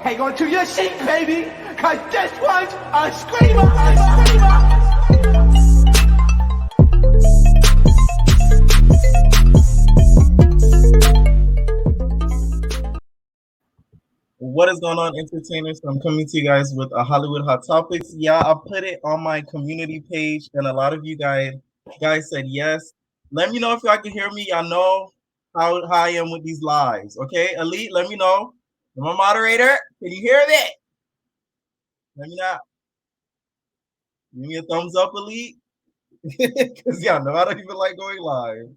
hang on to your seat, baby, cause this one's a screamer, a screamer. What is going on, entertainers? I'm coming to you guys with a Hollywood Hot Topics. Yeah, I put it on my community page, and a lot of you guys said yes. Let me know if y'all can hear me. Y'all know how I am with these lives. Okay, Elite, let me know. I'm a moderator. Can you hear me? Let me know. Give me a thumbs up, Elite. Because y'all know I don't even like going live.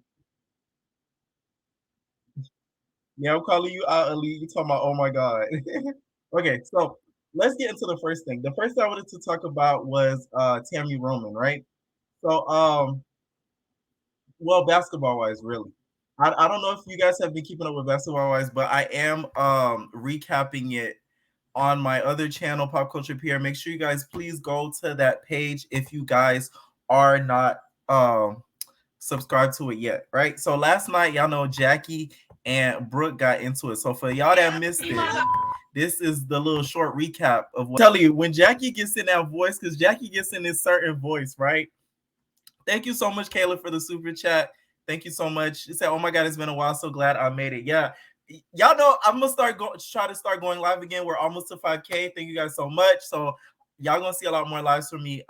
Yeah, I'm calling you out, Elite. You talking about, oh my God. Okay, so let's get into the first thing. The first thing I wanted to talk about was Tami Roman, right? So, well, basketball wise, really. I don't know if you guys have been keeping up with basketball wise, but I am recapping it on my other channel, Pop Culture PR. Make sure you guys please go to that page if you guys are not subscribed to it yet, right? So last night, y'all know Jackie and Brooke got into it. So for y'all that missed it, this is the little short recap of what I tell you when Jackie gets in that voice, because Jackie gets in this certain voice, right? Thank you so much, Kayla, for the super chat. Thank you so much. She said, "Oh my God, it's been a while. So glad I made it." Yeah, y'all know I'm gonna try to start going live again. We're almost to 5K. Thank you guys so much. So y'all gonna see a lot more lives from me,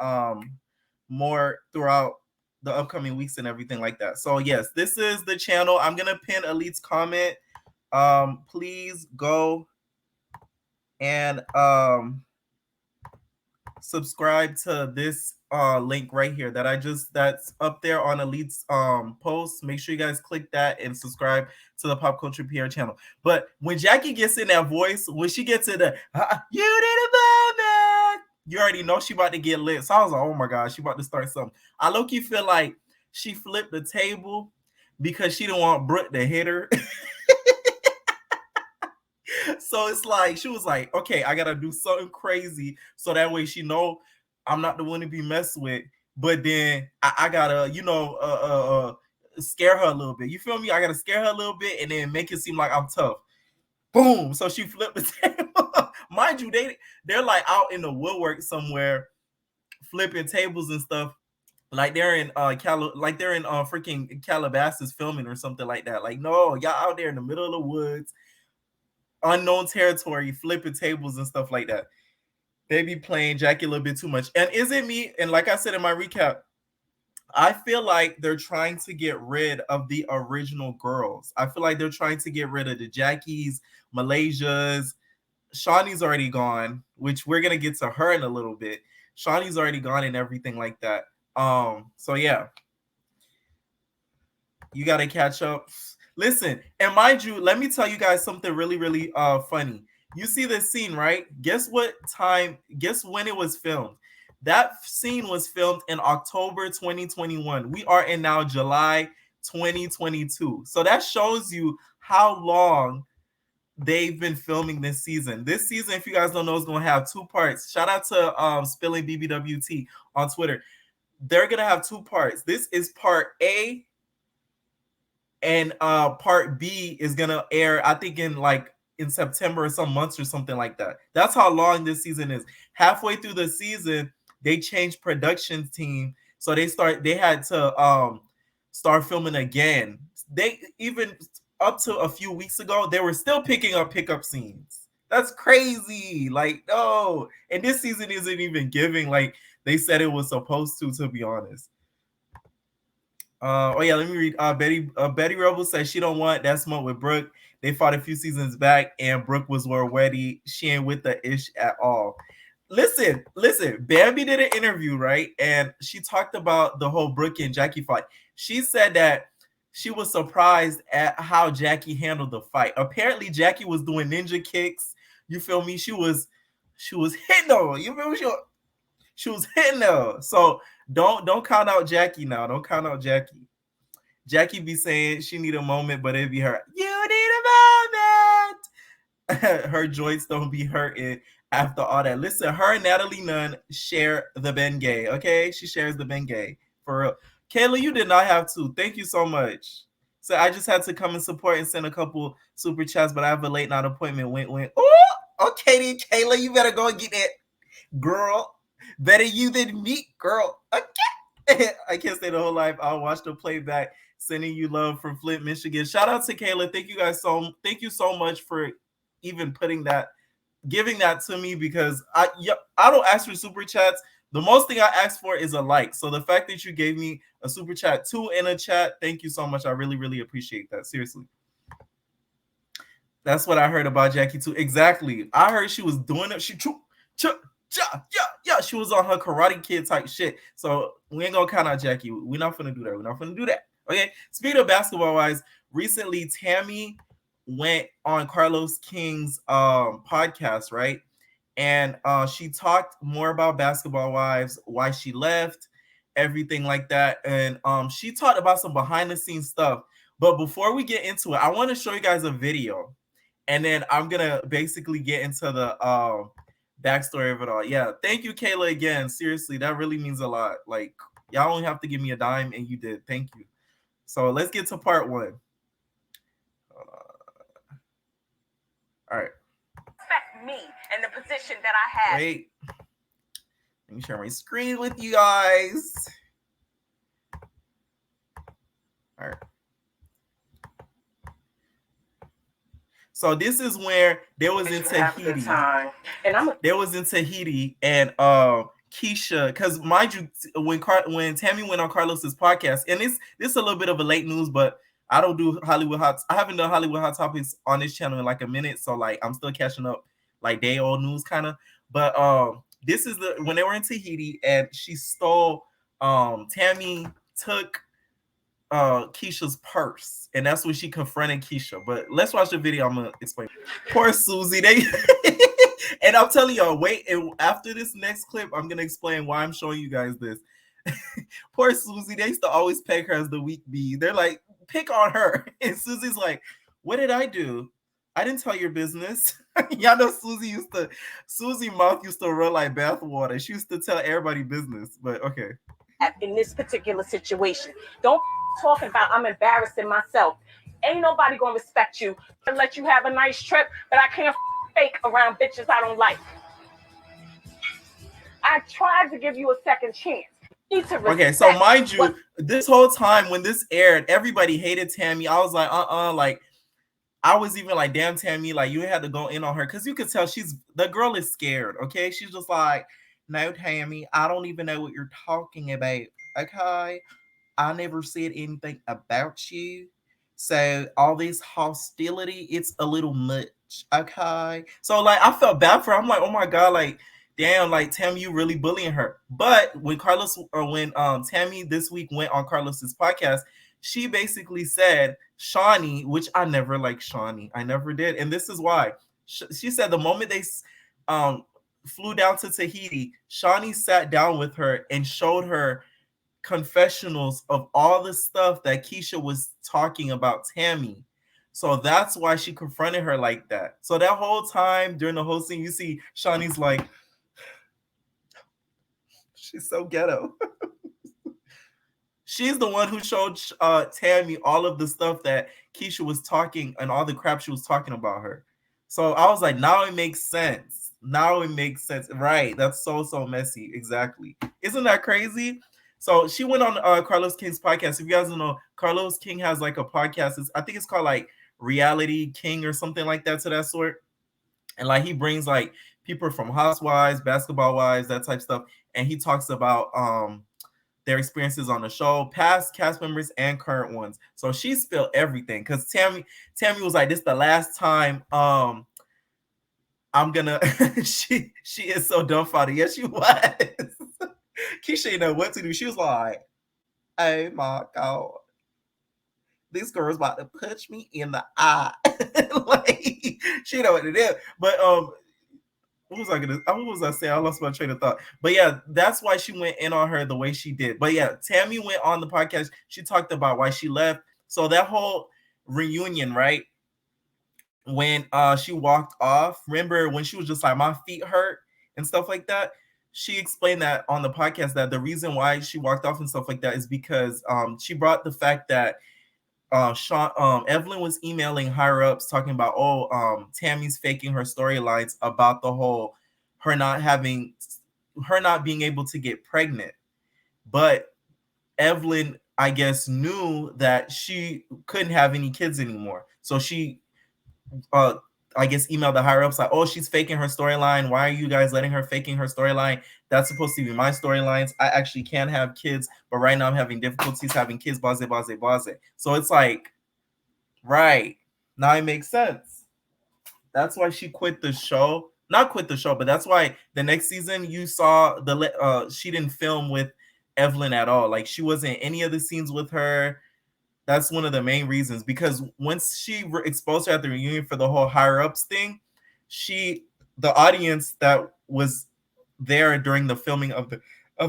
more throughout the upcoming weeks and everything like that. So yes, this is the channel. I'm gonna pin Elite's comment. Please go and subscribe to this link right here that's up there on Elite's post. Make sure you guys click that and subscribe to the Pop Culture PR channel. But when Jackie gets in that voice, when she gets in the you did a moment, you already know she about to get lit. So I was like, oh my God, she about to start something. I low-key feel like she flipped the table because she didn't want Brooke to hit her. So it's like she was like, okay, I gotta do something crazy so that way she know I'm not the one to be messed with. But then I gotta, scare her a little bit. You feel me? I gotta scare her a little bit and then make it seem like I'm tough. Boom! So she flipped the table. Mind you, they're like out in the woodwork somewhere, flipping tables and stuff. Like they're in freaking Calabasas filming or something like that. Like, no, y'all out there in the middle of the woods, unknown territory, flipping tables and stuff like that. They be playing Jackie a little bit too much. And is it me? And like I said in my recap, I feel like they're trying to get rid of the original girls. I feel like they're trying to get rid of the Jackies, Malaysias. Shawnee's already gone, which we're gonna get to her in a little bit. Shawnee's already gone and everything like that. So yeah, you gotta catch up. Listen, and mind you, let me tell you guys something really, really funny. You see this scene, right? Guess what time? Guess when it was filmed? That scene was filmed in October 2021. We are in now July 2022. So that shows you how long they've been filming this season. This season, if you guys don't know, is going to have two parts. Shout out to Spilling BBWT on Twitter. They're going to have two parts. This is part A, and part B is going to air, I think, in September or some months or something like that. That's how long this season is. Halfway through the season, they changed production team, so they had to start filming again. They even up to a few weeks ago, they were still picking up pickup scenes. That's crazy. Like, no. And this season isn't even giving like they said it was supposed to be honest. Oh yeah, let me read. Betty Rebel says she don't want that smoke with Brooke. They fought a few seasons back, and Brooke was already she ain't with the ish at all. Listen. Bambi did an interview, right? And she talked about the whole Brooke and Jackie fight. She said that she was surprised at how Jackie handled the fight. Apparently, Jackie was doing ninja kicks. You feel me? She was hitting her. You feel me? She was hitting her. So don't count out Jackie now. Don't count out Jackie. Jackie be saying she need a moment, but it be her. You need a moment. Her joints don't be hurting after all that. Listen, her and Natalie Nunn share the Bengay. Okay, she shares the Bengay for real. Kayla, you did not have to. Thank you so much. So I just had to come and support and send a couple super chats, but I have a late night appointment. Wink, wink. Oh, Okay, then, Kayla, you better go and get that, girl. Better you than me, girl. Okay. I can't stay the whole life. I'll watch the playback. Sending you love from Flint, Michigan. Shout out to Kayla. Thank you so much for even putting that, giving that to me, because I don't ask for super chats. The most thing I ask for is a like. So the fact that you gave me a super chat too in a chat, thank you so much. I really, really appreciate that. Seriously. That's what I heard about Jackie too. Exactly. I heard she was doing it. She was on her Karate Kid type shit. So we ain't gonna count out Jackie. We're not gonna do that. We're not gonna do that. Okay. Speaking of basketball wise, recently Tami went on Carlos King's podcast, right? And she talked more about basketball wives, why she left, everything like that. And she talked about some behind the scenes stuff. But before we get into it, I want to show you guys a video, and then I'm gonna basically get into the backstory of it all. Yeah, thank you, Kayla, again. Seriously, that really means a lot. Like, y'all only have to give me a dime, and you did. Thank you. So let's get to part one. All right. Respect me and the position that I have. Wait. Let me share my screen with you guys. All right. So this is where they was in Tahiti. They was in Tahiti, and Keisha, because mind you, when Tami went on Carlos's podcast, and this is a little bit of a late news, but I don't do Hollywood Hot. I haven't done Hollywood Hot Topics on this channel in like a minute, so like I'm still catching up, like day old news kind of. But this is when they were in Tahiti, and she stole. Tami took Keisha's purse, and that's when she confronted Keisha. But let's watch the video. I'm gonna explain. Poor Susie. They and I'm telling y'all, wait, and after this next clip, I'm gonna explain why I'm showing you guys this. Poor Susie. They used to always peg her as the weak bee. They're like, pick on her, and Susie's like, what did I do? I didn't tell your business. Y'all know Susie mouth used to run like bathwater. She used to tell everybody business. But okay. In this particular situation, don't talking about I'm embarrassing myself. Ain't nobody gonna respect you and let you have a nice trip, but I can't fake around bitches I don't like. I tried to give you a second chance. Okay, so mind you, this whole time when this aired, everybody hated Tami. I was like, like I was even like, damn, Tami, like you had to go in on her, because you could tell the girl is scared. Okay, she's just like, no, Tami, I don't even know what you're talking about. Okay, I never said anything about you. So all this hostility, it's a little much. Okay. So like I felt bad for her. I'm like, oh my God, like damn, like Tami, you really bullying her. But when Tami this week went on Carlos's podcast, she basically said Shawnee, which I never liked Shawnee. I never did. And this is why. She said the moment they flew down to Tahiti, Shawnee sat down with her and showed her confessionals of all the stuff that Keisha was talking about Tami. So that's why she confronted her like that. So that whole time during the whole scene, you see Shawnee's like, she's so ghetto. She's the one who showed Tami all of the stuff that Keisha was talking and all the crap she was talking about her. So I was like, now it makes sense. Now it makes sense. Right. That's so messy. Exactly. Isn't that crazy? So she went on Carlos King's podcast. If you guys don't know, Carlos King has like a podcast. I think it's called like Reality King or something like that, to that sort. And like he brings like people from Housewives, Basketball Wives, that type stuff. And he talks about their experiences on the show, past cast members and current ones. So she spilled everything, because Tami was like, this is the last time I'm gonna she is so dumbfounded. Yes, she was. Keisha didn't know what to do. She was like, oh my God, this girl's about to punch me in the eye. Like, she didn't know what to do. But what was I saying? I lost my train of thought. But yeah, that's why she went in on her the way she did. But yeah, Tami went on the podcast. She talked about why she left. So that whole reunion, right? When she walked off, remember when she was just like, my feet hurt and stuff like that? She explained that on the podcast, that the reason why she walked off and stuff like that is because she brought the fact that Evelyn was emailing higher ups talking about, Tami's faking her storylines about the whole her not being able to get pregnant. But Evelyn, I guess, knew that she couldn't have any kids anymore. So she I guess emailed the higher ups like, oh, she's faking her storyline. Why are you guys letting her faking her storyline? That's supposed to be my storylines. I actually can have kids, but right now I'm having difficulties having kids, base, base, base. So it's like, right. Now it makes sense. That's why she quit the show. Not quit the show, but that's why the next season you saw she didn't film with Evelyn at all. Like she wasn't in any of the scenes with her. That's one of the main reasons, because once she exposed her at the reunion for the whole higher ups thing, the audience that was there during the filming of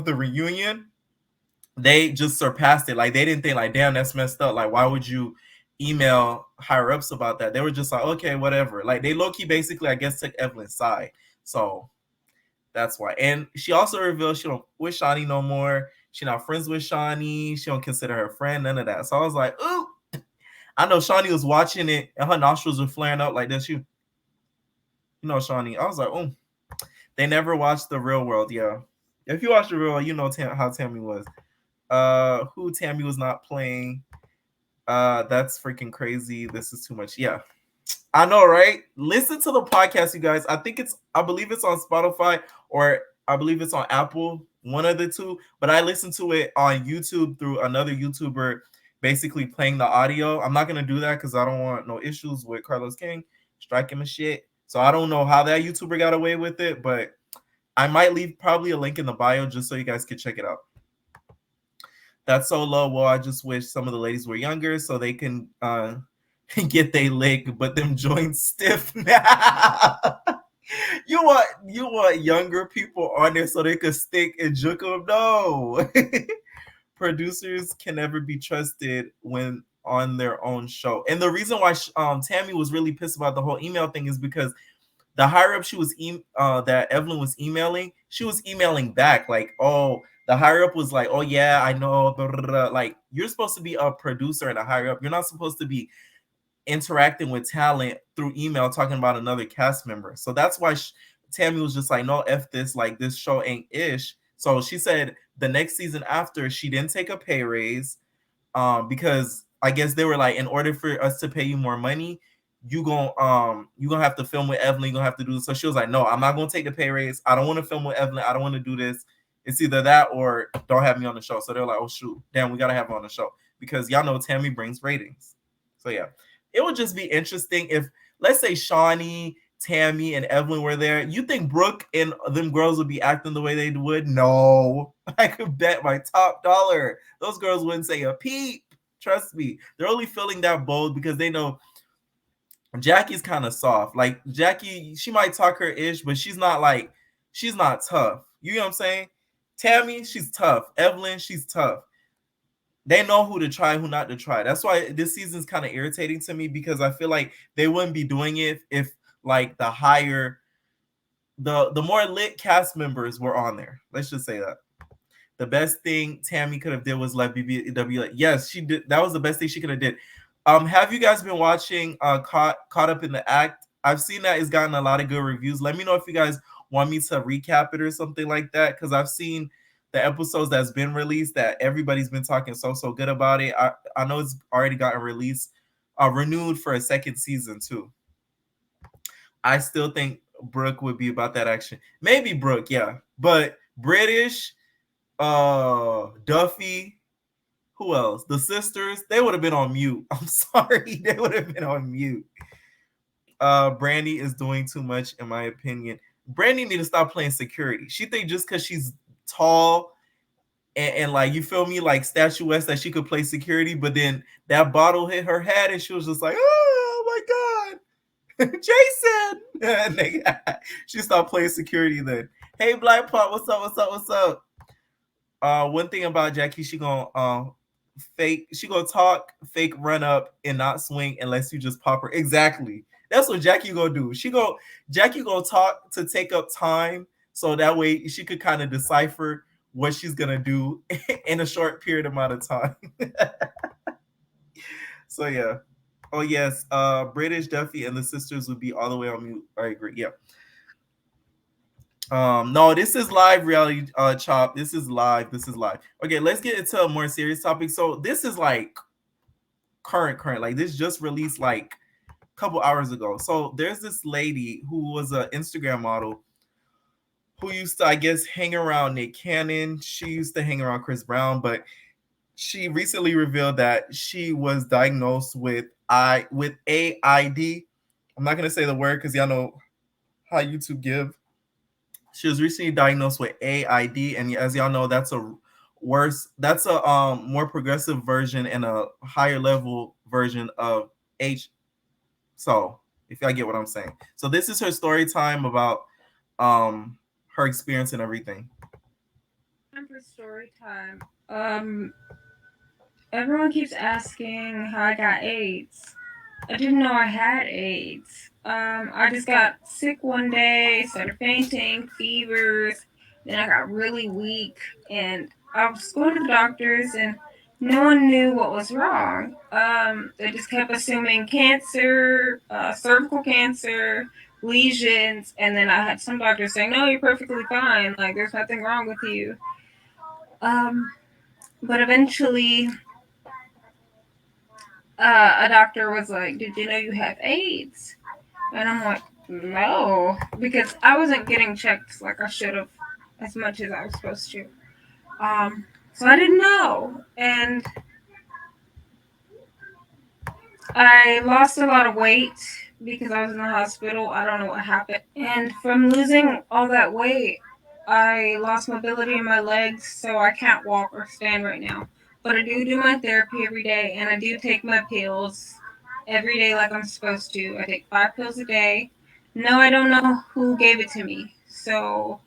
the reunion, they just surpassed it. Like they didn't think like, damn, that's messed up. Like why would you email higher ups about that? They were just like, okay, whatever. Like they low key basically, I guess, took Evelyn's side. So that's why. And she also revealed she don't with Shawnee no more. She not friends with Shawnee. She don't consider her friend. None of that. So I was like, ooh. I know Shawnee was watching it and her nostrils were flaring up like this. You know Shawnee. I was like, oh. They never watched The Real World. Yeah. If you watch The Real World, you know how Tami was. Who Tami was not playing. That's freaking crazy. This is too much. Yeah. I know, right? Listen to the podcast, you guys. I believe it's on Spotify, or I believe it's on Apple, one of the two. But I listened to it on YouTube through another YouTuber basically playing the audio. I'm not going to do that because I don't want no issues with Carlos King striking and shit. So I don't know how that YouTuber got away with it, but I might leave probably a link in the bio just so you guys can check it out. That's so low. Well, I just wish some of the ladies were younger so they can get they lick, but them joints stiff now. You want younger people on there so they could stick and juke them? No. Producers can never be trusted when on their own show. And the reason why Tami was really pissed about the whole email thing is because the higher up that Evelyn was emailing, she was emailing back like, oh, the higher up was like, oh yeah, I know, blah, blah, blah. Like you're supposed to be a producer and a higher up. You're not supposed to be interacting with talent through email talking about another cast member. So that's why Tami was just like, no, F this, like this show ain't ish. So she said the next season after, she didn't take a pay raise because I guess they were like, in order for us to pay you more money, you gonna have to film with Evelyn, you're gonna have to do this. So she was like, no, I'm not gonna take the pay raise. I don't want to film with Evelyn. I don't want to do this. It's either that or don't have me on the show. So they're like, oh shoot, damn, we gotta have her on the show because y'all know Tami brings ratings. So yeah, it would just be interesting if, let's say, Shawnee, Tami, and Evelyn were there. You think Brooke and them girls would be acting the way they would? No. I could bet my top dollar those girls wouldn't say a peep. Trust me. They're only feeling that bold because they know Jackie's kind of soft. Like Jackie, she might talk her ish, but she's not tough. You know what I'm saying? Tami, she's tough. Evelyn, she's tough. They know who to try, who not to try. That's why this season's kind of irritating to me because I feel like they wouldn't be doing it if like the more lit cast members were on there. Let's just say that. The best thing Tami could have did was let BBW. Yes, she did. That was the best thing she could have did. Have you guys been watching Caught Up in the Act? I've seen that it's gotten a lot of good reviews. Let me know if you guys want me to recap it or something like that, because I've seen the episodes that's been released that everybody's been talking so good about it. I know it's already gotten released, renewed for a second season too. I still think Brooke would be about that action. Maybe Brooke, yeah. But British, Duffy, who else? The sisters, they would have been on mute. I'm sorry, they would have been on mute. Brandy is doing too much, in my opinion. Brandy need to stop playing security. She think just because she's tall and like, you feel me, like statuesque, that she could play security, but then that bottle hit her head and she was just like, oh my God, Jason. She stopped playing security then. Hey, Black Pot, what's up? One thing about Jackie, she gonna talk, fake run up, and not swing unless you just pop her. Exactly. That's what Jackie gonna do. Jackie gonna talk to take up time so that way she could kind of decipher what she's gonna do in a short period amount of time. So yeah. Oh yes, British Duffy and the sisters would be all the way on mute. I agree. Yeah. No, this is live reality chop. This is live. This is live. Okay, let's get into a more serious topic. So this is like current. Like this just released like a couple hours ago. So there's this lady who was an Instagram model who used to, I guess, hang around Nick Cannon. She used to hang around Chris Brown, but she recently revealed that she was diagnosed with AID. I'm not gonna say the word because y'all know how YouTube give. She was recently diagnosed with AID, and as y'all know, that's a more progressive version and a higher level version of H. So if y'all get what I'm saying. So this is her story time about her experience and everything. Time for story time. Everyone keeps asking how I got AIDS. I didn't know I had AIDS. I just got sick one day, started fainting, fevers, then I got really weak, and I was going to the doctors, and no one knew what was wrong. They just kept assuming cancer, cervical cancer, lesions, and then I had some doctors saying, "No, you're perfectly fine. Like there's nothing wrong with you." But eventually, a doctor was like, "Did you know you have AIDS?" And I'm like, "No," because I wasn't getting checked like I should have as much as I was supposed to. So I didn't know, and I lost a lot of weight because I was in the hospital. I don't know what happened, and from losing all that weight, I lost mobility in my legs, so I can't walk or stand right now. But I do my therapy every day, and I do take my pills every day like I'm supposed to. I take 5 pills a day. No, I don't know who gave it to me. So,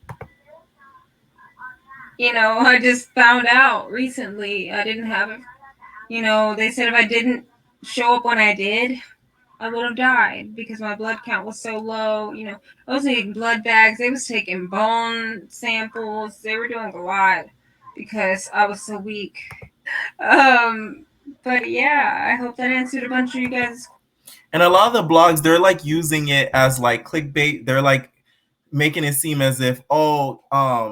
I just found out recently I didn't have it. They said if I didn't show up when I did, I would have died because my blood count was so low. I was taking blood bags. They was taking bone samples. They were doing a lot because I was so weak. But yeah, I hope that answered a bunch of you guys. And a lot of the blogs, they're like using it as like clickbait. They're like making it seem as if,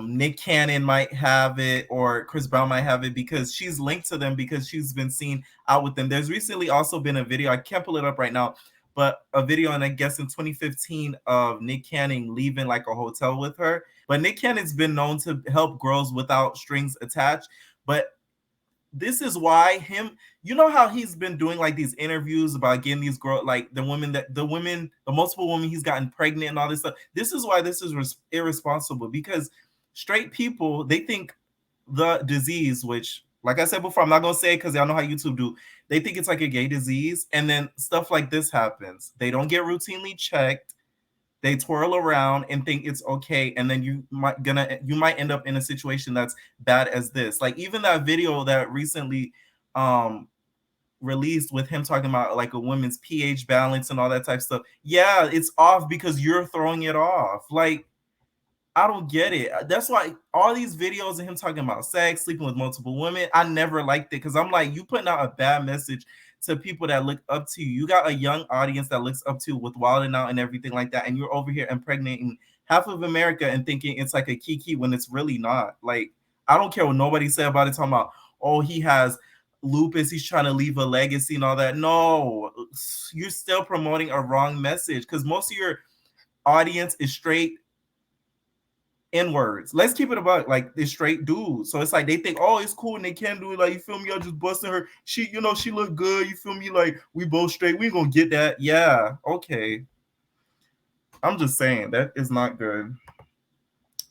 Nick Cannon might have it or Chris Brown might have it because she's linked to them because she's been seen out with them. There's recently also been a video, I can't pull it up right now, but a video, and I guess in 2015 of Nick Cannon leaving like a hotel with her. But Nick Cannon's been known to help girls without strings attached. But this is why you know how he's been doing like these interviews about getting these girls, like the multiple women he's gotten pregnant and all this stuff. This is why this is irresponsible, because straight people, they think the disease, which like I said before, I'm not gonna say it because y'all know how YouTube do, they think it's like a gay disease, and then stuff like this happens. They don't get routinely checked. They twirl around and think it's okay, and then you might end up in a situation that's bad as this. Like even that video that recently released with him talking about like a woman's pH balance and all that type of stuff. Yeah, it's off because you're throwing it off. Like, I don't get it. That's why all these videos of him talking about sex, sleeping with multiple women, I never liked it because I'm like, you putting out a bad message to people that look up to you. You got a young audience that looks up to you with Wild 'N Out and everything like that, and you're over here impregnating half of America and thinking it's like a kiki when it's really not. Like, I don't care what nobody said about it, talking about, oh, he has lupus, he's trying to leave a legacy and all that. No, you're still promoting a wrong message because most of your audience is straight N-words. Let's keep it about like this straight dude. So it's like they think, oh, it's cool and they can't do it. Like, you feel me? Y'all just busting her. She look good. You feel me? Like, we both straight. We ain't gonna get that. Yeah, okay. I'm just saying that is not good.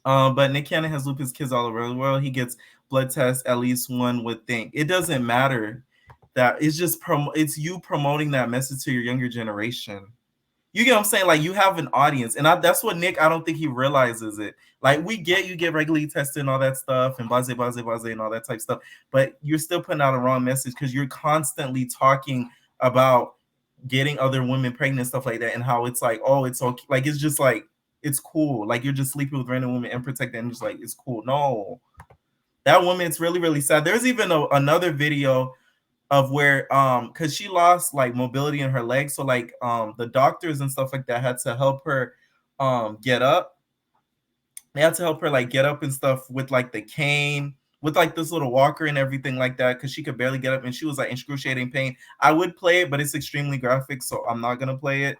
But Nick Cannon has lupus kids all over the world. He gets blood tests, at least one would think. It doesn't matter. That it's just it's you promoting that message to your younger generation. You get what I'm saying? Like, you have an audience, and that's what Nick, I don't think he realizes it. Like, you get regularly tested and all that stuff, and blah, and all that type of stuff, but you're still putting out a wrong message because you're constantly talking about getting other women pregnant and stuff like that, and how it's like, oh, it's okay. Like, it's just like, it's cool. Like, you're just sleeping with random women and protect them. Just like, it's cool. No. That woman, it's really, really sad. There's even another video of where because she lost like mobility in her legs, so like the doctors and stuff like that had to help her get up. They had to help her like get up and stuff with like the cane, with like this little walker and everything like that, because she could barely get up and she was like in excruciating pain. I would play it, but it's extremely graphic, so I'm not gonna play it.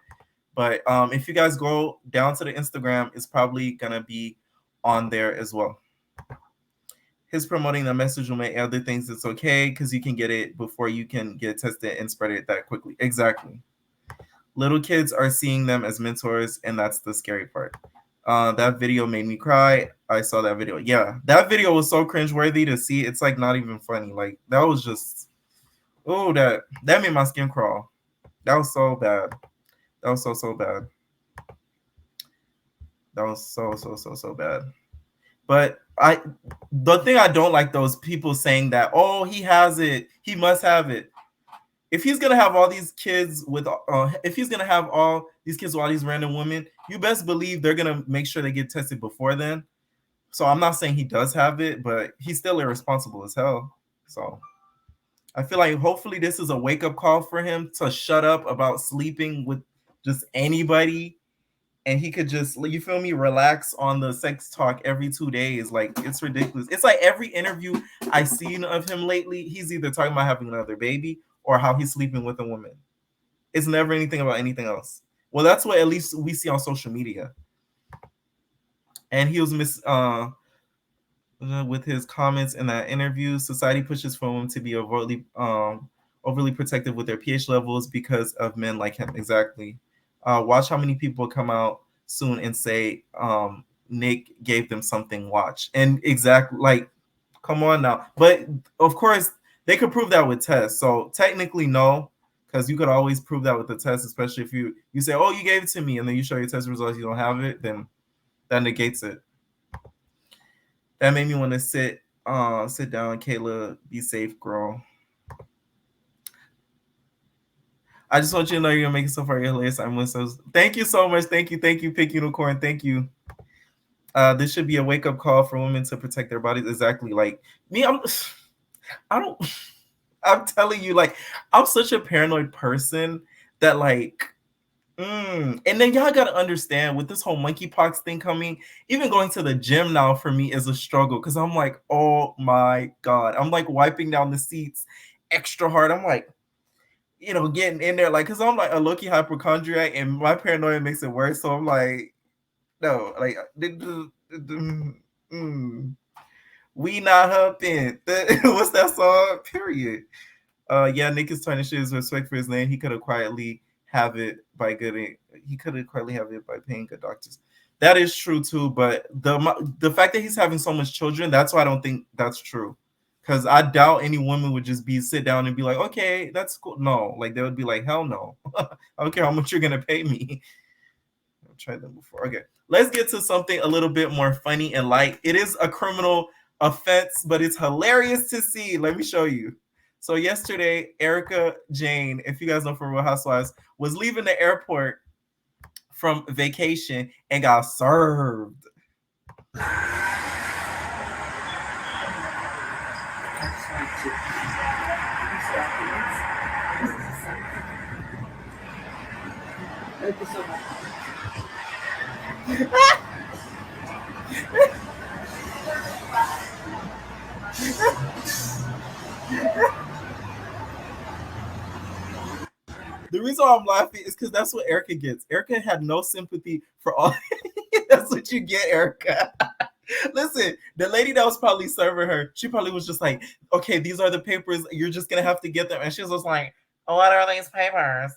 But if you guys go down to the Instagram, it's probably gonna be on there as well. His promoting the message will make other things it's okay because you can get it before you can get tested and spread it that quickly. Exactly. Little kids are seeing them as mentors, and that's the scary part. That video made me cry. I saw that video. Yeah, that video was so cringeworthy to see. It's like not even funny. Like that was just, oh, that made my skin crawl. That was so bad. That was so bad. That was so bad. But the thing I don't like, those people saying that, oh, he has it, he must have it. If he's gonna have all these kids with, if he's gonna have all these kids with all these random women, you best believe they're gonna make sure they get tested before then. So I'm not saying he does have it, but he's still irresponsible as hell. So I feel like hopefully this is a wake up call for him to shut up about sleeping with just anybody, and he could just, you feel me, relax on the sex talk every 2 days. Like it's ridiculous. It's like every interview I've seen of him lately, he's either talking about having another baby or how he's sleeping with a woman. It's never anything about anything else. Well, that's what at least we see on social media. And he was with his comments in that interview. Society pushes for women to be overly protective with their pH levels because of men like him. Exactly. Watch how many people come out soon and say Nick gave them something. Watch. And exactly, like, come on now. But of course, they could prove that with tests. So technically, no, because you could always prove that with the test, especially if you say, oh, you gave it to me, and then you show your test results, you don't have it, then that negates it. That made me want to sit down. Kayla, be safe, girl. I just want you to know you're gonna make it so far. You're hilarious. Thank you so much. Thank you, Pink Unicorn. Thank you. This should be a wake up call for women to protect their bodies. Exactly. Like me, I'm telling you, like, I'm such a paranoid person that, like, and then y'all gotta understand with this whole monkeypox thing coming, even going to the gym now for me is a struggle because I'm like, oh my God, I'm like wiping down the seats extra hard. I'm like, getting in there, like, because I'm like a low-key hypochondriac and my paranoia makes it worse. So I'm like, no, like, we not humping. What's that song? Period. Yeah, Nick is trying to show his respect for his name. He could have quietly have it by paying good doctors. That is true too, but the fact that he's having so much children, that's why I don't think that's true. Because I doubt any woman would just sit down and be like, okay, that's cool. No, like they would be like, hell no. I don't care how much you're gonna pay me. I've tried them before. Okay, let's get to something a little bit more funny and light. It is a criminal offense, but it's hilarious to see. Let me show you. So yesterday, Erica Jane, if you guys know from Real Housewives, was leaving the airport from vacation and got served. Thank you so much. The reason why I'm laughing is because that's what Erica gets. Erica had no sympathy for all. That's what you get, Erica. Listen, the lady that was probably serving her, she probably was just like, okay, these are the papers. You're just going to have to get them. And she was just like, what are these papers?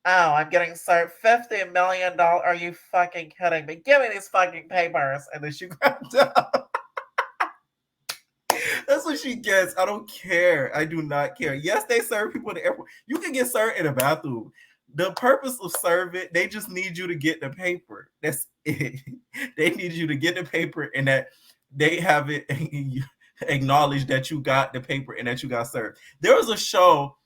Oh, I'm getting served $50 million. Are you fucking kidding me? Give me these fucking papers. And then she grabbed them. That's what she gets. I don't care. I do not care. Yes, they serve people at the airport. You can get served in a bathroom. The purpose of serving, they just need you to get the paper. That's it. They need you to get the paper and that they have it acknowledge that you got the paper and that you got served. There was a show,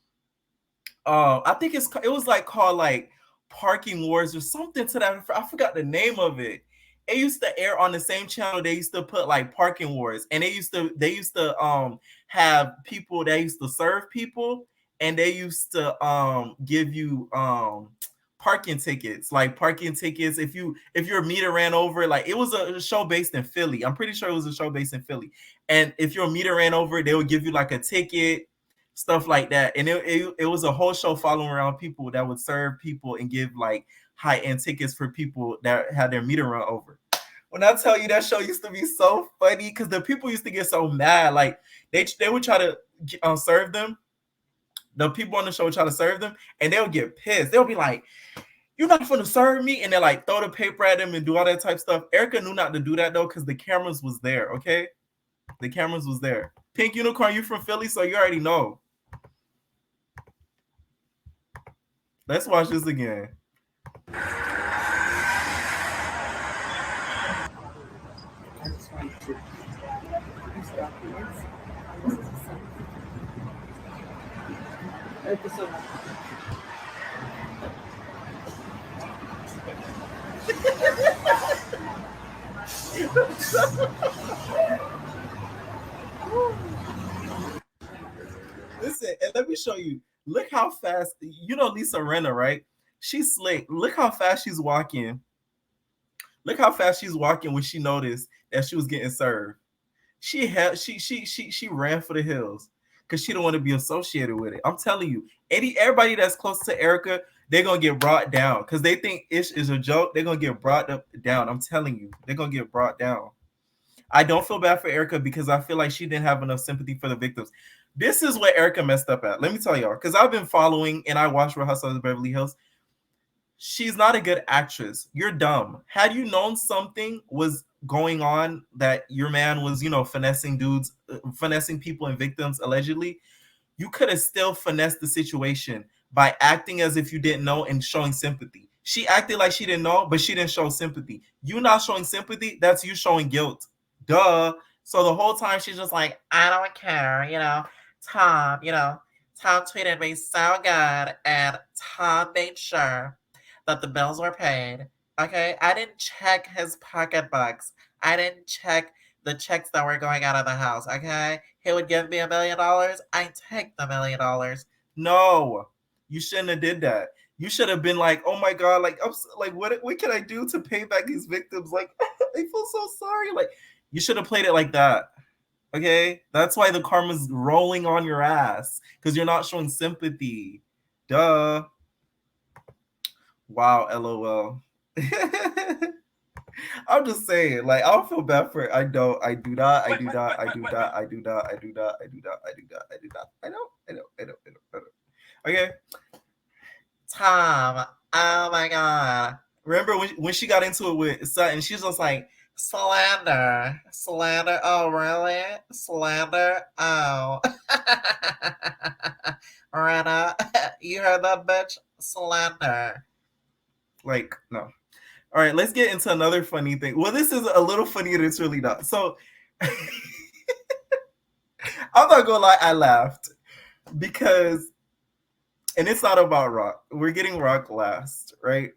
I think it was like called like Parking Wars or something to that. I forgot the name of it. it used to air on the same channel. They used to put like parking wars, and they used to have people that used to serve people, and they used to give you parking tickets, if your meter ran over. Like, it was a show based in Philly. I'm pretty sure it was a show based in Philly. And if your meter ran over, they would give you like a ticket, stuff like that. And it was a whole show following around people that would serve people and give like high-end tickets for people that had their meter run over. When I tell you, that show used to be so funny because the people used to get so mad. Like, they would try to serve them. The people on the show would try to serve them, and they'll get pissed. They'll be like, "You're not going to serve me," and they like throw the paper at them and do all that type of stuff. Erica knew not to do that though, because the cameras was there. Okay, the cameras was there. Pink Unicorn, you from Philly, so you already know. Let's watch this again. I just wanted to stop this. Thank you so much. Listen, and let me show you. Look how fast, you know Lisa Rinna, right? She's slick. Look how fast she's walking. Look how fast she's walking when she noticed that she was getting served. She ran for the hills because she don't want to be associated with it. I'm telling you, everybody that's close to Erica, they're gonna get brought down because they think Ish is a joke. They're gonna get brought down. I'm telling you, they're gonna get brought down. I don't feel bad for Erica because I feel like she didn't have enough sympathy for the victims. This is what Erica messed up at. Let me tell y'all, because I've been following and I watched Real Housewives of Beverly Hills. She's not a good actress. You're dumb. Had you known something was going on, that your man was, finessing dudes, finessing people and victims allegedly, you could have still finessed the situation by acting as if you didn't know and showing sympathy. She acted like she didn't know, but she didn't show sympathy. You not showing sympathy, that's you showing guilt. Duh. So the whole time she's just like, I don't care, Tom tweeted me so good, and Tom made sure that the bills were paid. Okay, I didn't check his pocketbooks. I didn't check the checks that were going out of the house. Okay, he would give me $1 million. I take the $1 million. No, you shouldn't have did that. You should have been like, oh my god, like, what can I do to pay back these victims? Like, I feel so sorry. Like, you should have played it like that. Okay, that's why the karma's rolling on your ass, because you're not showing sympathy. Duh. Wow, LOL. I'm just saying, like, I don't feel bad for it. I don't. I do not. Okay. Tom, oh my god. Remember when she got into it with Sutton, she's just like, slander. Oh, really? Slander? Oh. Rena, you heard that, bitch? Slander. Like, no. All right, let's get into another funny thing. Well, this is a little funnier than it's really not. So, I'm not gonna lie, I laughed because, and it's not about Rock. We're getting Rock last, right?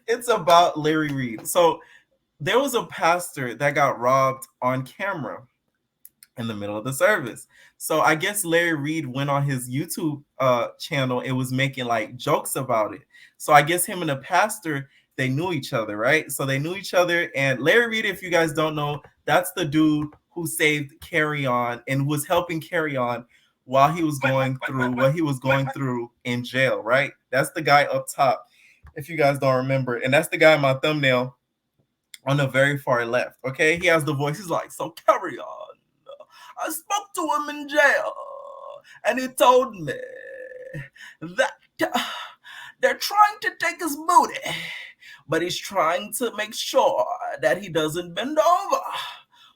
It's about Larry Reid. So, there was a pastor that got robbed on camera in the middle of the service. So I guess Larry Reid went on his YouTube channel and was making like jokes about it. So I guess him and the pastor, they knew each other, right? So they knew each other. And Larry Reid, if you guys don't know, that's the dude who saved Chrisean and was helping Chrisean while he was going through what he was going through in jail, right? That's the guy up top, if you guys don't remember. And that's the guy in my thumbnail on the very far left, okay? He has the voice. He's like, so Chrisean, I spoke to him in jail, and he told me that they're trying to take his booty, but he's trying to make sure that he doesn't bend over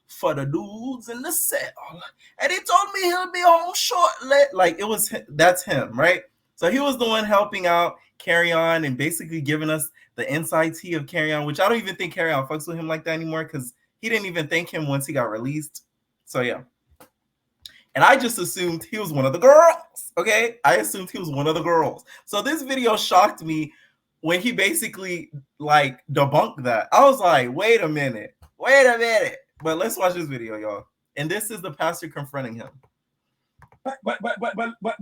for the dudes in the cell. And he told me he'll be home shortly. Like, that's him, right? So he was the one helping out Chrisean and basically giving us the inside tea of Chrisean, which I don't even think Chrisean fucks with him like that anymore, because he didn't even thank him once he got released. So yeah. And I just assumed he was one of the girls, okay? I assumed he was one of the girls. So this video shocked me when he basically like debunked that. I was like, wait a minute. But let's watch this video, y'all. And this is the pastor confronting him. But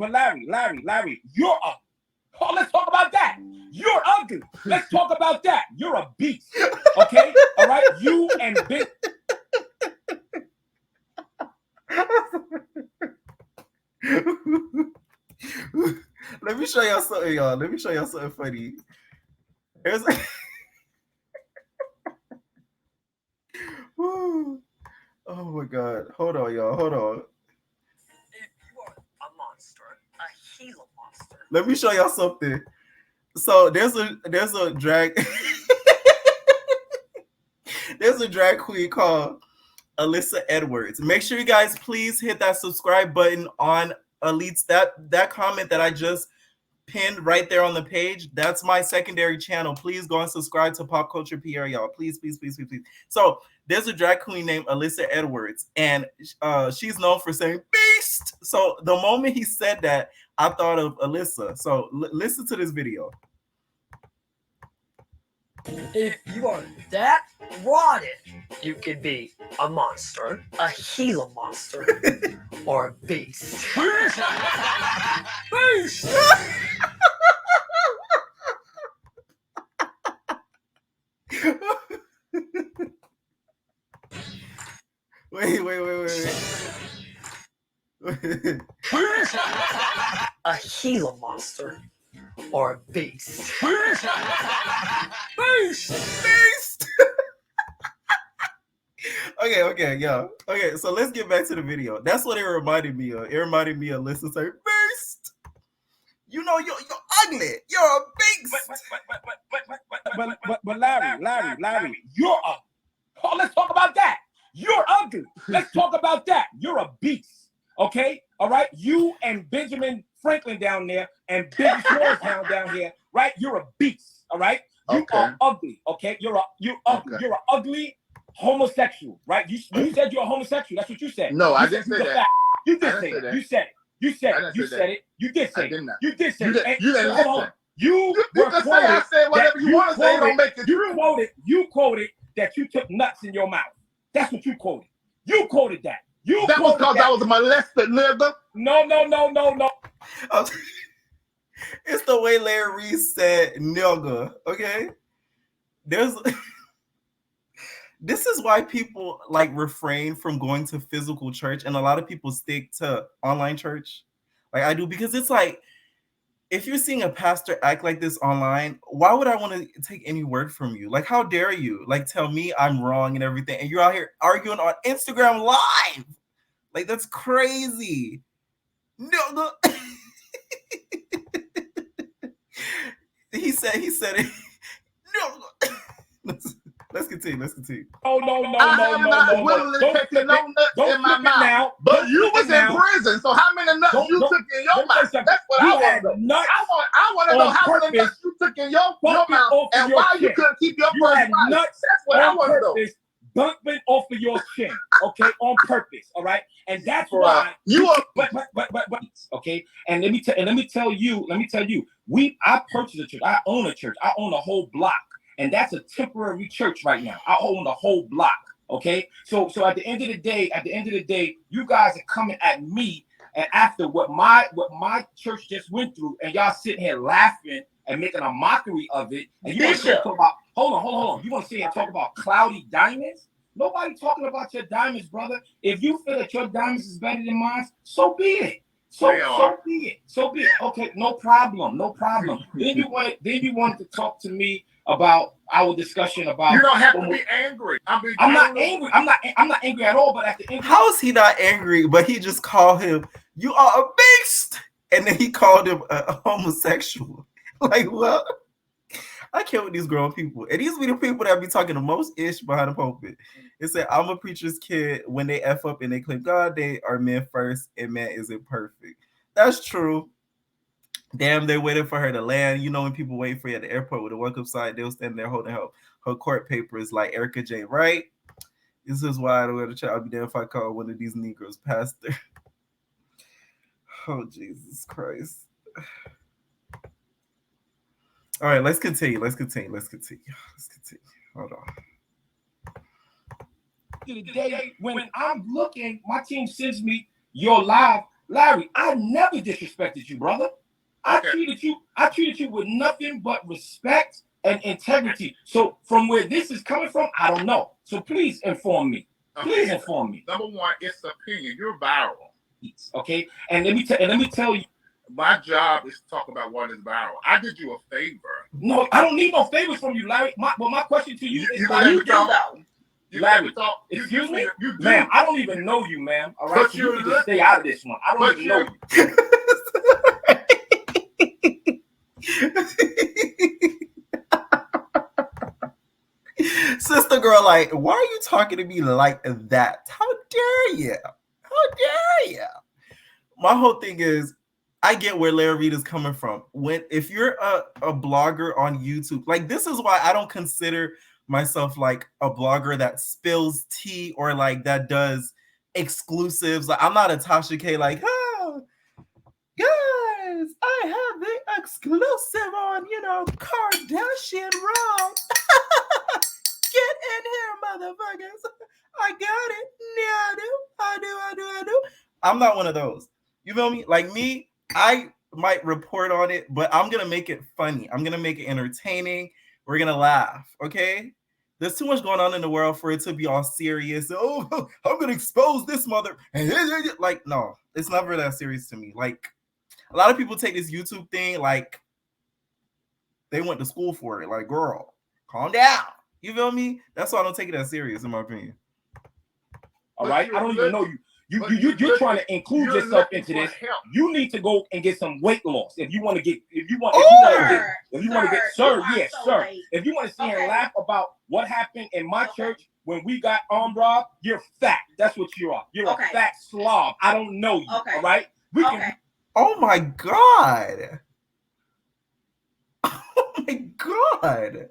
Larry, you're ugly. Oh, let's talk about that. You're ugly. Let's talk about that. You're a beast. Okay? All right? You and Big. Let me show y'all something, y'all. Let me show y'all something funny. There's oh my god. Hold on, y'all. Hold on. You are a monster, a Gila monster. Let me show y'all something. So there's a drag there's a drag queen called Alyssa Edwards. Make sure you guys please hit that subscribe button on Elites. That comment that I just pinned right there on the page, that's my secondary channel. Please go and subscribe to Pop Culture PR, y'all. Please. So there's a drag queen named Alyssa Edwards, and she's known for saying beast. So the moment he said that, I thought of Alyssa. So listen to this video. If you are that rotted, you could be a monster, a Gila monster, or a beast. Beast! Wait. A Gila monster, or a beast. Beast. Okay, yeah. Okay, so let's get back to the video. That's what it reminded me of. It reminded me of Listen say, beast. You know, you're ugly. You're a beast. But Larry, you're ugly. Oh, let's talk about that. You're ugly. Let's talk about that. You're a beast. Okay? All right? You and Benjamin Franklin down there and Biggie Smalls down here, right? You're a beast. All right? You are ugly. Okay? You're ugly. Okay. You're an ugly homosexual, right? You said you're a homosexual. That's what you said. No, I You didn't said say you're that. fat. You did I say didn't it. say that. You said it. You said I it. didn't You say said it. You did I say did it. not. You did say You it. didn't- And- you didn't hold on. listen. You You were can say I quoted said whatever that you want to say. It quoted- don't make it true. You quoted that you took nuts in your mouth. That's what you quoted. You quoted that. That was because I was molested, nigga. No. It's the way Larry Reid said nigga, okay? This is why people like refrain from going to physical church, and a lot of people stick to online church like I do, because it's like, if you're seeing a pastor act like this online, why would I want to take any word from you? Like, how dare you like tell me I'm wrong and everything, and you're out here arguing on Instagram Live? Like, that's crazy. No. He said it. No. Let's continue. No. I have not willingly taken no nuts in my mouth. But you was in prison, so how many nuts you took in your mouth? That's what I want to know. I want to know how many nuts you took in your mouth and why you couldn't keep your first wife. That's what I want to know. Dumping off of your chin, okay, on purpose, all right, and that's why you are. But, okay, and let me tell you, I purchased a church. I own a church. I own a whole block, and that's a temporary church right now. I own the whole block, okay. So at the end of the day, you guys are coming at me, and after what my church just went through, and y'all sitting here laughing and making a mockery of it, and you want to talk about, hold on. You want to sit here and talk about cloudy diamonds? Nobody talking about your diamonds, brother. If you feel that your diamonds is better than mine, so be it. So be it. Okay, no problem. Then you wanted to talk to me about our discussion about. You don't have to be angry. I'm not angry. I'm not angry at all. But at the end, how is he not angry? But he just called him, "You are a beast," and then he called him a homosexual. Like, what? I can't with these grown people. And these be the people that be talking the most ish behind the pulpit. It said, I'm a preacher's kid. When they F up and they claim God, they are men first, and man isn't perfect. That's true. Damn, they waited for her to land. You know, when people wait for you at the airport with a welcome sign, they'll stand there holding her court papers like Erica J. Right? This is why I don't go to church. I'll be damned if I call one of these Negroes pastor. Oh, Jesus Christ. All right, let's continue. Hold on. The day when I'm looking, my team sends me your live, Larry. I never disrespected you, brother. I treated you with nothing but respect and integrity. So from where this is coming from, I don't know. So please inform me. Please inform me. Number one, it's opinion. You're viral. Okay, and let me tell you. My job is to talk about what is viral. I did you a favor. No, I don't need no favors from you, Larry. My question to you is, you do though. Larry, excuse me, ma'am. I don't even know you, ma'am. All right, so you need to stay out of this one. I don't even know you. Sister girl, like, why are you talking to me like that? How dare you? How dare you? My whole thing is, I get where Larry Reid is coming from. If you're a blogger on YouTube, like, this is why I don't consider myself like a blogger that spills tea or like that does exclusives. Like, I'm not a Tasha K, like, oh, guys, I have the exclusive on, Kardashian Raw. Get in here, motherfuckers. I got it. Yeah, I do. I'm not one of those. You feel me? Like me, I might report on it, but I'm going to make it funny. I'm going to make it entertaining. We're going to laugh, okay? There's too much going on in the world for it to be all serious. Oh, I'm going to expose this mother. Like, no, it's never that serious to me. Like, a lot of people take this YouTube thing like they went to school for it. Like, girl, calm down. You feel me? That's why I don't take it that serious, in my opinion. All right? I don't even know you. You're trying to include yourself into this. You need to go and get some weight loss if you want to get If you want to get sir. If you want to sit here and laugh about what happened in my church when we got armed robbed, you're fat. That's what you are. You're a fat slob. I don't know you. All right. Oh my God. Oh my God.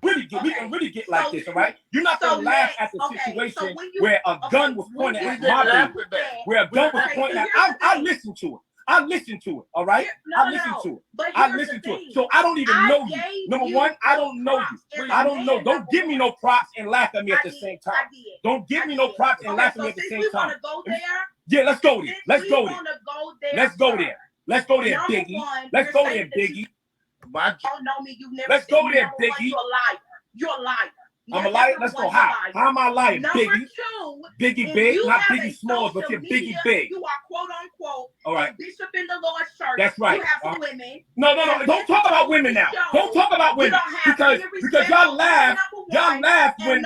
We can really get like this, all right? You're not gonna laugh at the situation where a gun was pointed at my baby. Where a gun was pointed at. I listened to it. I listened to it. All right. I listened to it. I listened to it. So I don't even know you. Number one, I don't know you. I don't know. Don't give me no props and laugh at me at the same time. Don't give me no props and laugh at me at the same time. Yeah, let's go there. Let's go there. Let's go there. Let's go there, Biggie. Let's go there, Biggie. Don't know me. You never. Let's go there, Biggie. You're a liar. I'm a liar. Let's go high. How am I lying, Biggie? Biggie big, not Biggie small, but you're Biggie big. You are quote unquote. All right. Bishop in the Lord's church. That's right. You have some women. No. Don't talk about women now. Don't talk about women because y'all laugh. Y'all laugh when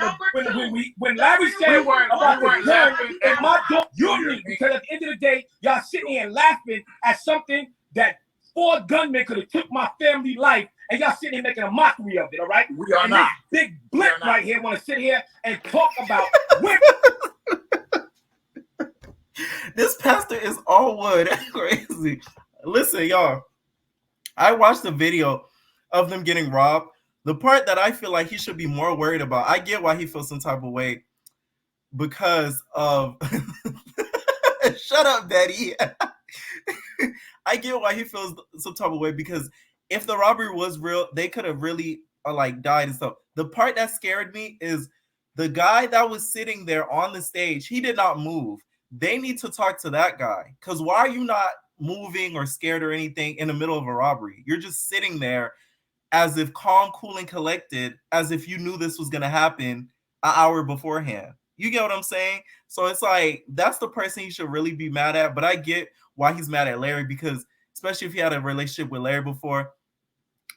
Larry said about the gun in my door. You're me because at the end of the day, y'all sitting here laughing at something that 4 gunmen could have took my family life, and y'all sitting here making a mockery of it, all right? We are not. This big blip right here want to sit here and talk about women. This pastor is all wood. Crazy. Listen, y'all. I watched the video of them getting robbed. The part that I feel like he should be more worried about, I get why he feels some type of way because of... Shut up, Betty. I get why he feels some type of way because if the robbery was real, they could have really died and stuff. The part that scared me is the guy that was sitting there on the stage. He did not move. They need to talk to that guy because why are you not moving or scared or anything in the middle of a robbery? You're just sitting there as if calm, cool, and collected, as if you knew this was going to happen an hour beforehand. You get what I'm saying? So it's like, that's the person you should really be mad at. But I get why he's mad at Larry because especially if he had a relationship with Larry before,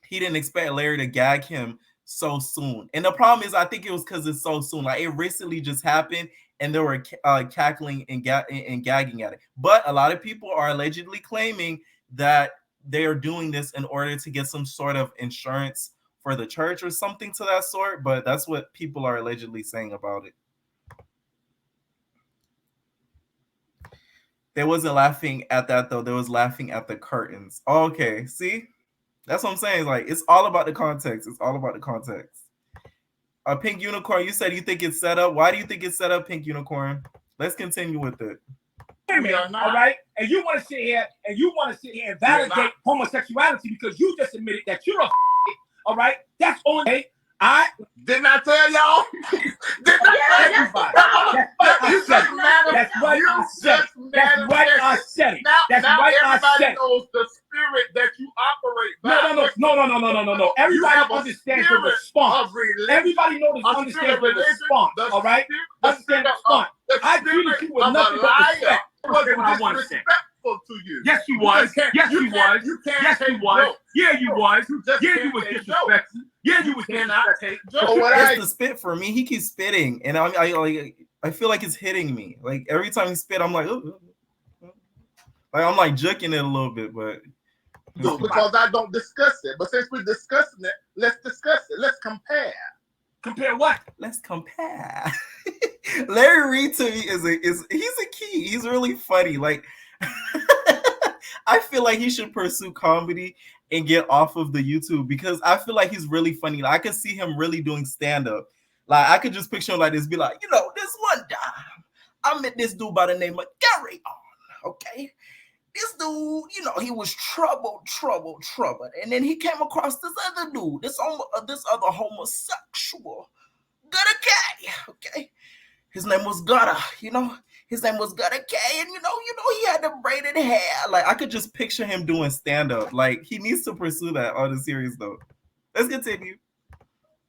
he didn't expect Larry to gag him so soon. And the problem is, I think it was because it's so soon. Like, it recently just happened and they were cackling and gagging at it. But a lot of people are allegedly claiming that they are doing this in order to get some sort of insurance for the church or something to that sort. But that's what people are allegedly saying about it. They wasn't laughing at that, though. They was laughing at the curtains. Okay, see? That's what I'm saying. Like, it's all about the context. It's all about the context. Pink Unicorn, you said you think it's set up. Why do you think it's set up, Pink Unicorn? Let's continue with it. All right? And you want to sit here and validate homosexuality because you just admitted that you're a All right, that's on. I didn't I tell y'all? Didn't I tell everybody? That's right. I said it. That's right. I said it. That's right. I said it. Everybody knows the spirit that you operate by. No. Everybody understands the response. Everybody knows understands the response. All right. Understand the response. I treated you with nothing but respect. Wasn't what I want to say. To you. Yes, you was. Yes, you was. Yes, you was. Yeah, you was. Yeah, you was disrespectful. Yeah, you was disrespectful. It's the spit for me. He keeps spitting, and I feel like it's hitting me. Like every time he spit, I'm like, ooh. Like I'm like juking it a little bit, but because I don't discuss it. But since we're discussing it, let's discuss it. Let's compare. Compare what? Let's compare. Larry Reid to me is he's a key. He's really funny. Like I feel like he should pursue comedy and get off of the YouTube because I feel like he's really funny. Like, I could see him really doing stand-up. Like I could just picture him like this, be like, this one time I met this dude by the name of Gary on. Okay. This dude, he was troubled. And then he came across this other dude, this other homosexual, gutter guy. Okay. His name was Gutter, His name was Gutter K, and he had the braided hair. Like I could just picture him doing stand-up. Like he needs to pursue that on the series though. Let's continue.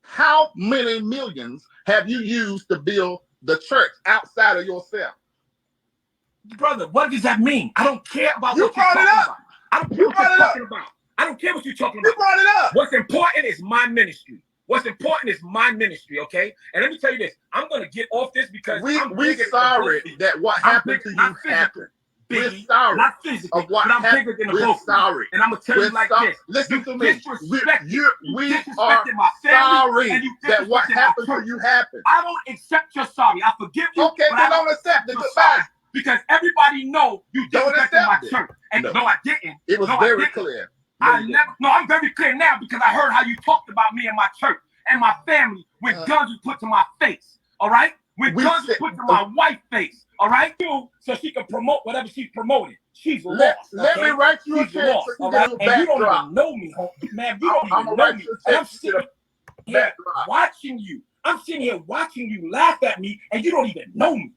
How many millions have you used to build the church outside of yourself? Brother, what does that mean? I don't care about what you're talking about. I don't care what you're talking about. I don't care what you're talking about. You brought it up. What's important is my ministry. What's important is my ministry, okay? And let me tell you this. I'm going to get off this because we're sorry that what happened to you happened. We're sorry not physically, but I'm bigger than the We're sorry. And I'm going to tell you like this. Listen to me. We are my family, sorry that what happened to you happened. I don't accept your sorry. I forgive you. Okay, but I don't accept it. Goodbye. Because everybody know you disrespected my church. And no, I didn't. It was very clear. I'm very clear now because I heard how you talked about me and my church and my family when guns were put to my face. All right? When guns were put to my wife's face. All right? So she can promote whatever she's promoting. She's lost. Let me write you a check. All right? And you don't even know me, man. You don't even know me. And I'm sitting here watching you. I'm sitting here watching you laugh at me and you don't even know me.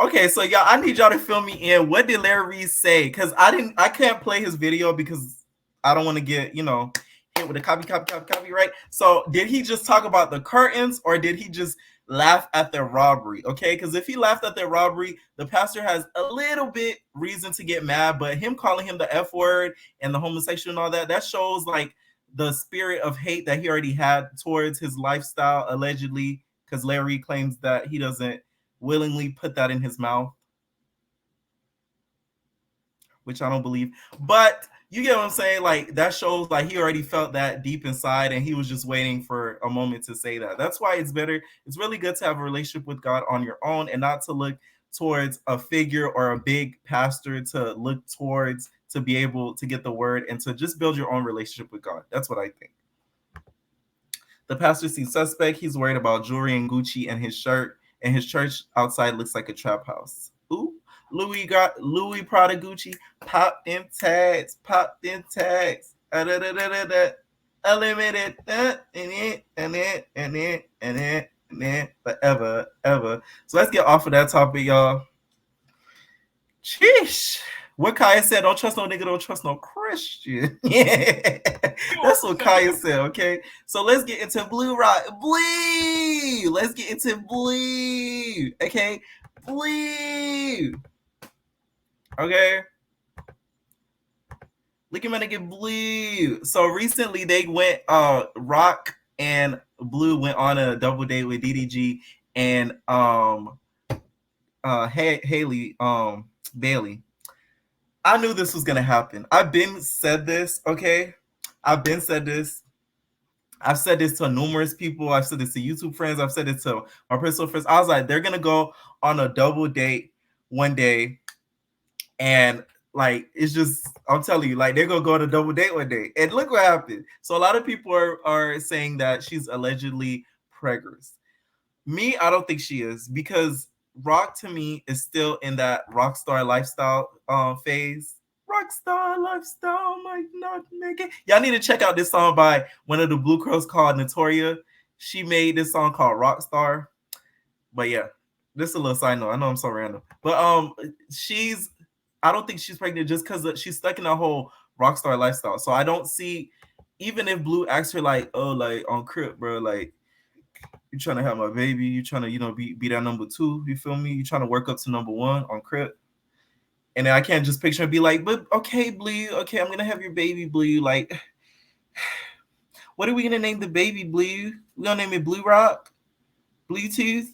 Okay, so y'all, I need y'all to fill me in. What did Larry Reid say? Because I can't play his video because I don't want to get, hit with a copyright. So did he just talk about the curtains or did he just laugh at their robbery? Okay, because if he laughed at their robbery, the pastor has a little bit reason to get mad, but him calling him the F word and the homosexual and all that shows like the spirit of hate that he already had towards his lifestyle, allegedly, because Larry claims that he doesn't willingly put that in his mouth, which I don't believe. But you get what I'm saying? Like that shows like he already felt that deep inside and he was just waiting for a moment to say that. That's why it's better. It's really good to have a relationship with God on your own and not to look towards a figure or a big pastor to look towards to be able to get the word and to just build your own relationship with God. That's what I think. The pastor seems suspect. He's worried about jewelry and Gucci and his shirt. And his church outside looks like a trap house. Ooh, Louis Prada Gucci popped in tags. Unlimited and forever. So let's get off of that topic, y'all. Sheesh. What Kaya said, don't trust no nigga, don't trust no Christian. Yeah. That's what Kaya said, okay? So let's get into Blue Rock. Blue! Let's get into Blue. Okay? Blue. Okay? Look at my nigga Blue. So recently they went, Rock and Blue went on a double date with DDG and Haley Bailey. I knew this was gonna happen. I've said this, okay? I've said this to numerous people. I've said this to YouTube friends. I've said it to my personal friends. I was like, they're gonna go on a double date one day, and like it's just, I'm telling you, like they're gonna go on a double date one day, and look what happened. So a lot of people are saying that she's allegedly preggers. Me, I don't think she is because Rock to me is still in that rock star lifestyle phase. Rockstar lifestyle might not make it. Y'all need to check out this song by one of the Blue Girls called Notoria. She made this song called Rockstar. But yeah, this is a little side note. I know I'm so random. But I don't think she's pregnant just because she's stuck in that whole rockstar lifestyle. So I don't see, even if Blue asks her like, oh, like on Crip, bro, like you trying to have my baby, you trying to, be that number 2, you feel me? You trying to work up to number 1 on Crip. And then I can't just picture and be like, but okay, Blue, okay, I'm gonna have your baby, Blue. Like, what are we gonna name the baby, Blue? We gonna name it Blue Rock, Bluetooth,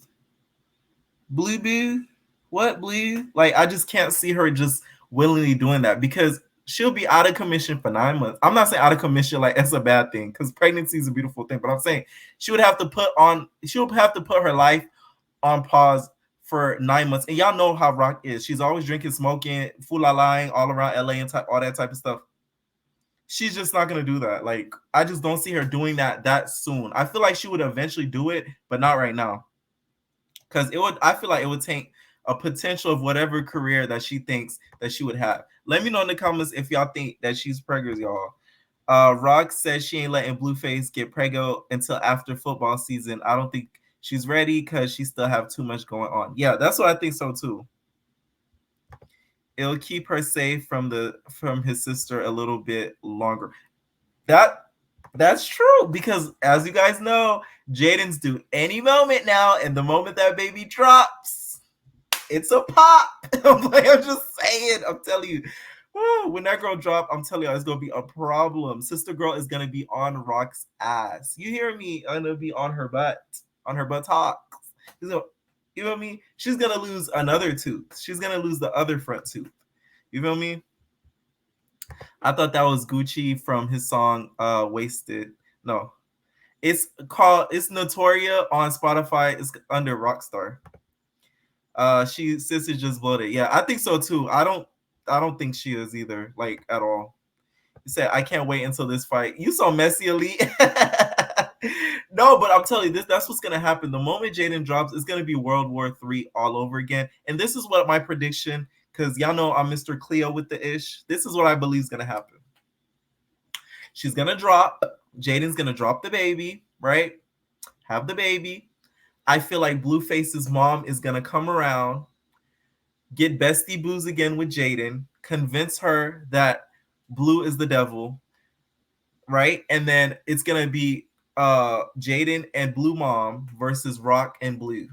Blue Boo, what, Blue? Like, I just can't see her just willingly doing that because she'll be out of commission for 9 months. I'm not saying out of commission like that's a bad thing because pregnancy is a beautiful thing, but I'm saying she'll have to put her life on pause for 9 months. And y'all know how Rock is. She's always drinking, smoking, lying all around LA and all that type of stuff. She's just not going to do that. Like, I just don't see her doing that soon. I feel like she would eventually do it, but not right now. Because I feel like it would take a potential of whatever career that she thinks that she would have. Let me know in the comments if y'all think that she's pregnant, y'all. Rock says she ain't letting Blueface get pregnant until after football season. I don't think she's ready because she still have too much going on. Yeah, that's what I think so too. It'll keep her safe from his sister a little bit longer. That's true because as you guys know, Jaden's due any moment now, and the moment that baby drops, it's a pop. I'm just saying. I'm telling you. When that girl drop, I'm telling you, it's gonna be a problem. Sister girl is gonna be on Rock's ass. You hear me? I'm gonna be on her butt, on her buttocks. You know what I mean? She's gonna lose another tooth. She's gonna lose the other front tooth. You feel me? I thought that was Gucci from his song Wasted. No. It's Notoria on Spotify. It's under Rockstar. Sister just voted. Yeah, I think so too. I don't think she is either, like at all. You said I can't wait until this fight. You so messy, Elite. No, but I'm telling you, that's what's gonna happen. The moment Jaden drops, it's gonna be World War III all over again. And this is what my prediction, because y'all know I'm Mr. Cleo with the ish. This is what I believe is gonna happen. She's gonna drop. Jaden's gonna drop the baby, right? Have the baby. I feel like Blueface's mom is gonna come around, get bestie boos again with Jaden, convince her that Blue is the devil, right? And then it's gonna be Jaden and Blue mom versus Rock and Blue.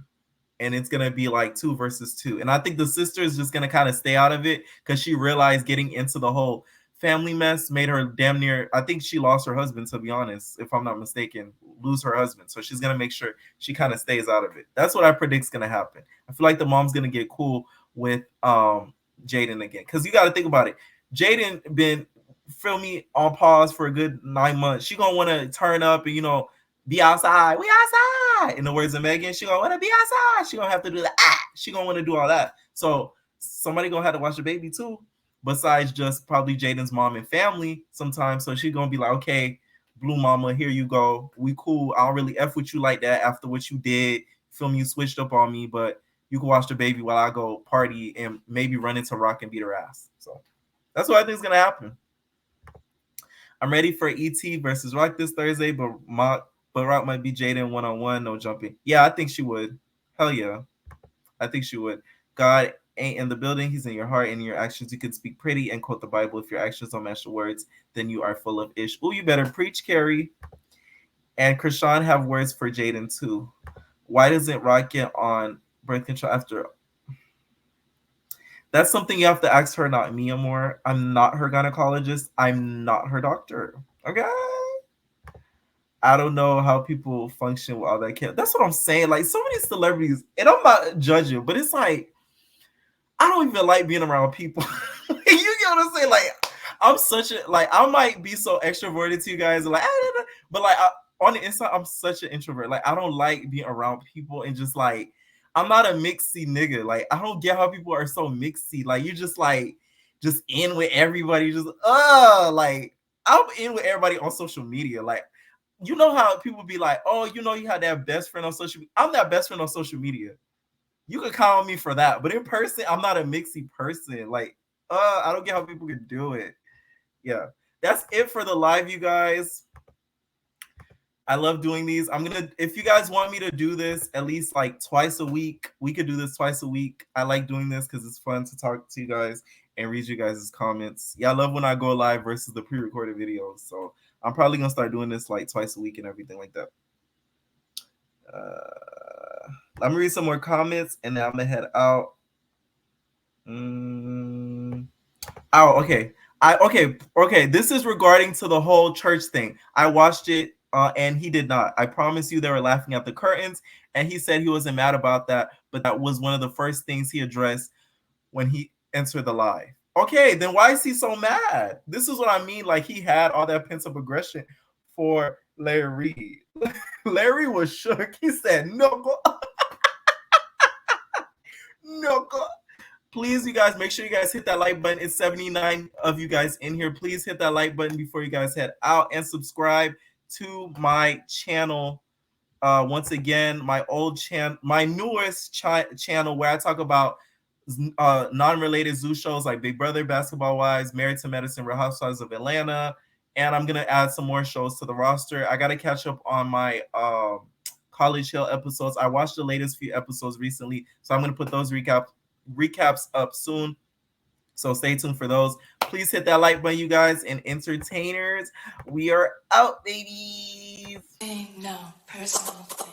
And it's gonna be like 2 versus 2. And I think the sister is just gonna kind of stay out of it because she realized getting into the whole family mess made her damn near, I think she lost her husband, to be honest, if I'm not mistaken, lose her husband. So she's gonna make sure she kind of stays out of it. That's what I predict is gonna happen. I feel like the mom's gonna get cool with Jaden again. Because you gotta think about it. Jaden been, feel me, on pause for a good 9 months. She gonna want to turn up and be outside. We outside. In the words of Megan, she gonna want to be outside. She gonna have to do the She gonna want to do all that. So somebody gonna have to watch the baby too, besides just probably Jaden's mom and family sometimes. So she gonna be like, okay, Blue mama, here you go. We cool. I don't really F with you like that after what you did. Feel me, you switched up on me, but you can watch the baby while I go party and maybe run into Rock and beat her ass. So that's what I think is gonna happen. I'm ready for ET versus Rock this Thursday, but Rock might be Jaden one-on-one, no jumping. Yeah, I think she would. Hell yeah. I think she would. God ain't in the building. He's in your heart and in your actions. You can speak pretty and quote the Bible. If your actions don't match the words, then you are full of ish. Ooh, you better preach, Carrie. And Chrisean have words for Jaden too. Why doesn't Rock get on birth control after? That's something you have to ask her, not me, Amor. I'm not her gynecologist. I'm not her doctor. Okay? I don't know how people function with all that care. That's what I'm saying. Like, so many celebrities, and I'm not judging, but it's like, I don't even like being around people. You get what I'm saying? Like, I'm such a, like, I might be so extroverted to you guys, like, but like, on the inside, I'm such an introvert. Like, I don't like being around people and just like, I'm not a mixy nigga. Like, I don't get how people are so mixy. Like, you just like, just in with everybody. Just, like, I'm in with everybody on social media. Like, you know how people be like, oh, you had that best friend on social media. I'm that best friend on social media. You can count on me for that. But in person, I'm not a mixy person. Like, I don't get how people can do it. Yeah, that's it for the live, you guys. I love doing these. If you guys want me to do this at least like twice a week, we could do this twice a week. I like doing this because it's fun to talk to you guys and read you guys' comments. Yeah, I love when I go live versus the pre-recorded videos. So I'm probably gonna start doing this like twice a week and everything like that. Let me read some more comments and then I'm gonna head out. Okay. Okay. This is regarding to the whole church thing. I watched it and he did not. I promise you they were laughing at the curtains and he said he wasn't mad about that, but that was one of the first things he addressed when he entered the live. Okay, then why is he so mad? This is what I mean. Like he had all that pent-up aggression for Larry. Larry was shook. He said, no, go. No, go. Please, you guys, make sure you guys hit that like button. It's 79 of you guys in here. Please hit that like button before you guys head out and subscribe to my channel. Once again, my newest channel where I talk about non-related zoo shows like Big Brother, Basketball Wives, Married to Medicine, Real Housewives of Atlanta, and I'm gonna add some more shows to the roster. I gotta catch up on my College Hill episodes. I watched the latest few episodes recently, so I'm gonna put those recaps up soon. So stay tuned for those. Please hit that like button, you guys, and entertainers. We are out, babies. No personal thing.